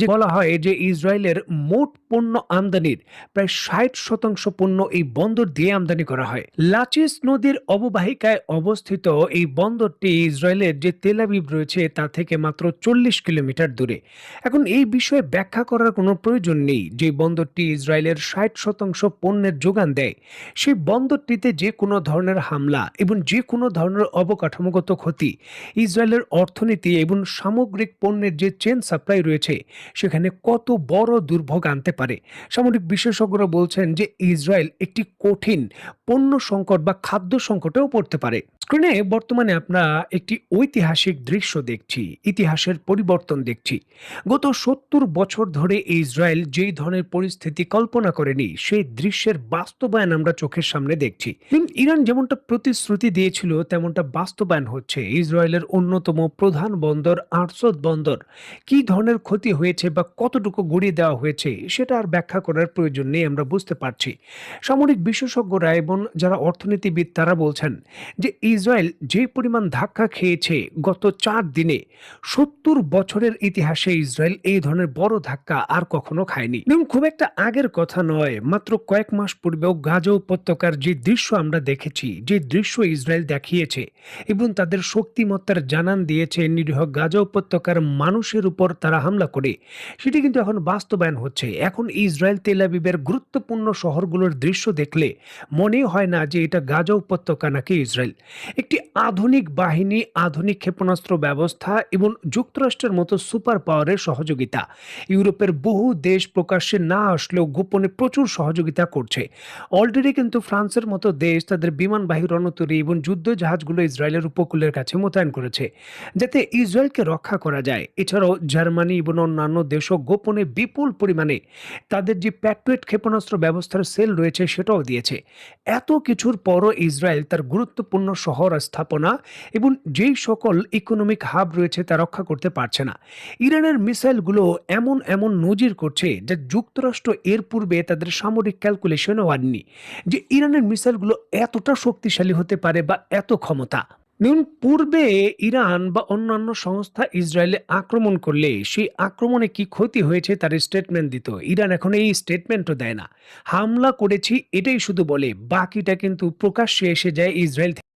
যে বলা হয় যে ইসরায়েলের মোট পণ্য আমদানির প্রায় 60% পণ্য এই বন্দর দিয়ে আমদানি করা হয়। লাচিস নদীর অববাহিকায় অবস্থিত এই বন্দরটি ইসরায়েলের যে তেল আবিব রয়েছে তা থেকে মাত্র 40 কিলোমিটার দূরে। এখন এই বিষয়ে ব্যাখ্যা করার কোনো প্রয়োজন নেই যে বন্দরটি ইসরায়েলের 60% পণ্যের যোগান দেয়। সেই বন্দরটিতে যে কোনো ধরনের হামলা এবং যে কোনো ধরনের অবকাঠামোগত ক্ষতি ইসরায়েলের অর্থনীতি এবং সামগ্রিক পণ্যের যে চেন সাপ্লাই রয়েছে সেখানে কত বড় দুর্ভোগ আনতে পারে। সামরিক বিশেষজ্ঞরা বলছেন যে ইসরায়েল একটি কঠিন পণ্য সংকট বা খাদ্য সংকটেও পড়তে পারে। স্ক্রিনে বর্তমানে আমরা একটি ঐতিহাসিক দৃশ্য দেখছি, ইতিহাসের পরিবর্তন দেখছি। গত 70 বছর ধরে ইসরায়েল যেই ধরনের পরিস্থিতি কল্পনা করেনি সেই দৃশ্যের বাস্তবায়ন আমরা চোখের সামনে দেখছি। ইরান যেমনটা প্রতিশ্রুতি দিয়েছিল তেমনটা বাস্তবায়ন হচ্ছে। ইসরায়েলের অন্যতম প্রধান বন্দর আরসদ বন্দর কি ধরনের ক্ষতি হয়েছে বা কতটুকু গুঁড়িয়ে দেওয়া হয়েছে সেটা আর ব্যাখ্যা করার প্রয়োজন নেই, আমরা বুঝতে পারছি। সামরিক বিশেষজ্ঞরা এবং যারা অর্থনীতিবিদ তারা বলছেন যে ইসরায়েল যে পরিমাণ ধাক্কা খেয়েছে গত 4 দিনে, 70 বছরের ইতিহাসে ইসরায়েল এই ধরনের বড় ধাক্কা আর কখনো খায়নি। এবং খুব একটা আগের কথা নয়, মাত্র কয়েক মাস পূর্বেও গাজা উপত্যকার যে দৃশ্য আমরা দেখেছি, যে দৃশ্য ইসরায়েল দেখিয়েছে এবং তাদের শক্তিমত্তার জানান দিয়েছে নিরীহ গাজা উপত্যকার মানুষের উপর তারা হামলা করে, সেটি কিন্তু এখন বাস্তবায়ন হচ্ছে। এখন ইসরায়েল তেল আবিবের গুরুত্বপূর্ণ শহরগুলোর দৃশ্য দেখলে মনে হয় না যে এটা গাজা উপত্যকা নাকি ইসরায়েল। একটি আধুনিক বাহিনী, আধুনিক ক্ষেপণাস্ত্র ব্যবস্থা এবং যুক্তরাষ্ট্রের মতো সুপার পাওয়ারের সহযোগিতা, ইউরোপের বহু দেশ প্রকাশ্যে না আসলেও গোপনে প্রচুর সহযোগিতা করছে। অলরেডি কিন্তু ফ্রান্সের মতো দেশ তাদের বিমানবাহী রণতরী এবং যুদ্ধ জাহাজগুলো ইসরায়েলের উপকূলের কাছে মোতায়েন করেছে যাতে ইসরায়েলকে রক্ষা করা যায়। এছাড়াও জার্মানি এবং অন্যান্য দেশও গোপনে বিপুল পরিমাণে তাদের যে প্যাট্রিয়ট ক্ষেপণাস্ত্র ব্যবস্থার সেল রয়েছে সেটাও দিয়েছে। এত কিছুর পরও ইসরায়েল তার গুরুত্বপূর্ণ শহর স্থাপনা এবং যেই সকল ইকোনমিক হাব রয়েছে তা রক্ষা করতে পারছে না। ইরানের মিসাইলগুলো এমন এমন নজির করছে যা যুক্তরাষ্ট্র এর পূর্বে তাদের সামরিক ক্যালকুলেশনও আনেনি, যে ইরানের মিসাইলগুলো এতটা শক্তিশালী হতে পারে বা এত ক্ষমতা। দেখুন, পূর্বে ইরান বা অন্যান্য সংস্থা ইসরায়েলে আক্রমণ করলে সেই আক্রমণে কি ক্ষতি হয়েছে তার স্টেটমেন্ট দিত। ইরান এখন এই স্টেটমেন্টও দেয় না। হামলা করেছি এটাই শুধু বলে, বাকিটা কিন্তু প্রকাশ্যে এসে যায় ইসরায়েল থেকে।